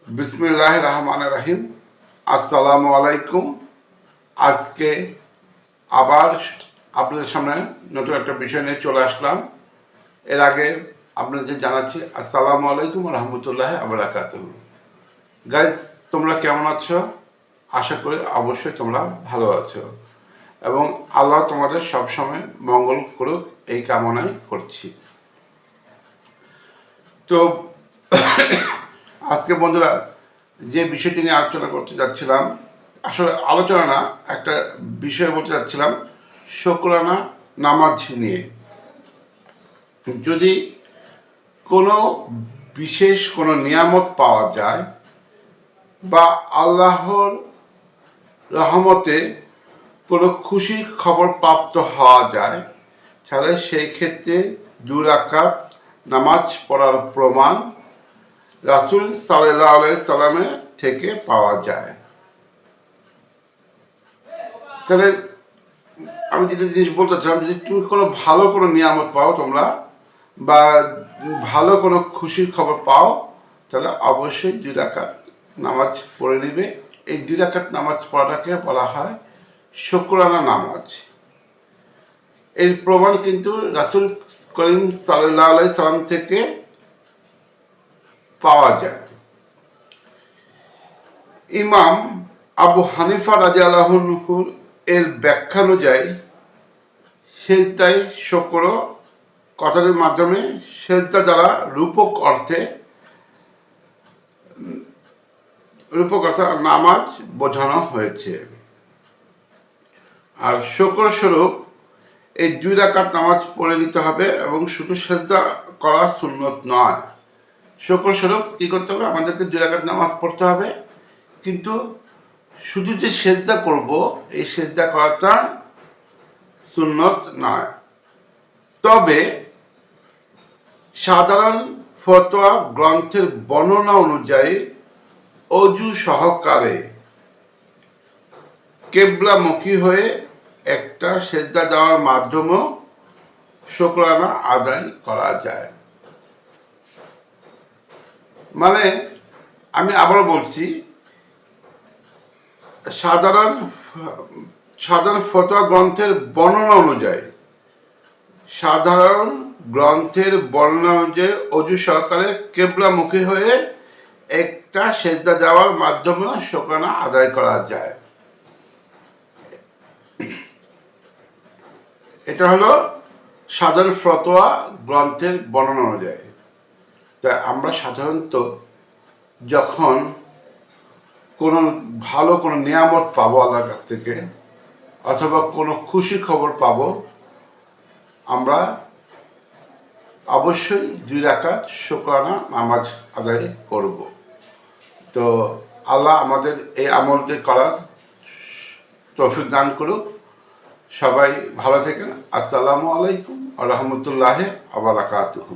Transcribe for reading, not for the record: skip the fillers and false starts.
বিসমিল্লাহির রহমানির রহিম। আসসালামু আলাইকুম। আজকে আবার আপনাদের সামনে নতুন একটা বিষয় নিয়ে চলে আসলাম। এর আগে আপনাদের জানাচ্ছি আসসালামু আলাইকুম রহমতুল্লাহি ওয়া বারাকাতুহু। গাইস, তোমরা কেমন আছো? আশা করি অবশ্যই তোমরা ভালো আছো এবং আল্লাহ তোমাদের সবসময় মঙ্গল করুক এই কামনাই করছি। তো আজকে বন্ধুরা যে বিষয়টি নিয়ে আলোচনা করতে যাচ্ছিলাম, আসলে আলোচনা না, একটা বিষয় বলতে যাচ্ছিলাম শুকরানা নামাজ নিয়ে। যদি কোনো বিশেষ কোনো নিয়ামত পাওয়া যায় বা আল্লাহর রহমতে কোনো খুশির খবর প্রাপ্ত হওয়া যায়, তাহলে সেই ক্ষেত্রে 2 রাকাত নামাজ পড়ার প্রমাণ রাসূল সাল্লাল্লাহু আলাইহি সাল্লামের থেকে পাওয়া যায়। তাহলে আমি যেটা জিনিস বলতে চাই, যদি তুমি কোনো ভালো কোনো নিয়ামত পাও তোমরা বা ভালো কোনো খুশির খবর পাও, তাহলে অবশ্যই 2 রাকাত নামাজ পড়ে নিবে। এই 2 রাকাত নামাজ পড়াটাকে বলা হয় শুকরানা নামাজ। এর প্রমাণ কিন্তু রাসূল করিম সাল্লাল্লাহু আলাইহি সাল্লাম থেকে পাওয়া যায়। ইমাম আবু হানিফা রাদিয়াল্লাহু আনহু এর ব্যাখ্যা অনুযায়ী সেজদায় শুকর কথাটির মাধ্যমে সেজদা দ্বারা রূপক অর্থে নামাজ বোঝানো হয়েছে। আর শুকর স্বরূপ এই 2 রাকাত নামাজ পড়ে নিতে হবে এবং শুধু সেজদা করা সুন্নত নয়। শুকর স্বরূপ কি করতে হবে? আমাদেরকে 2 রাকাত নামাজ পড়তে হবে, কিন্তু শুধু যে সেজদা করব এই সেজদা করাটা সুন্নত নয়। তবে সাধারণ ফতোয়া গ্রন্থের বর্ণনা অনুযায়ী অজু সহকারে কিবলামুখী হয়ে একটা সেজদা দেওয়ার মাধ্যমেও শুকরানা আদায় করা যায়। মানে আমি আবারও বলছি, সাধারণ ফতোয়া গ্রন্থের বর্ণনা অনুযায়ী অজু সহকারে কিবলামুখী হয়ে একটা সেজদা দেওয়ার মাধ্যমে শুকরানা আদায় করা যায়। এটা হলো সাধারণ ফতোয়া গ্রন্থের বর্ণনা অনুযায়ী। তাই আমরা সাধারণত যখন কোনো ভালো কোনো নিয়ামত পাবো আল্লাহর কাছ থেকে অথবা কোনো খুশি খবর পাবো, আমরা অবশ্যই 2 রাকাত শুকরানা নামাজ আদায় করব। তো আল্লাহ আমাদের এই আমলটি করার তৌফিক দান করুক। সবাই ভালো থাকেন। আসসালামু আলাইকুম ওয়া রাহমাতুল্লাহি ওয়া বারাকাতুহু।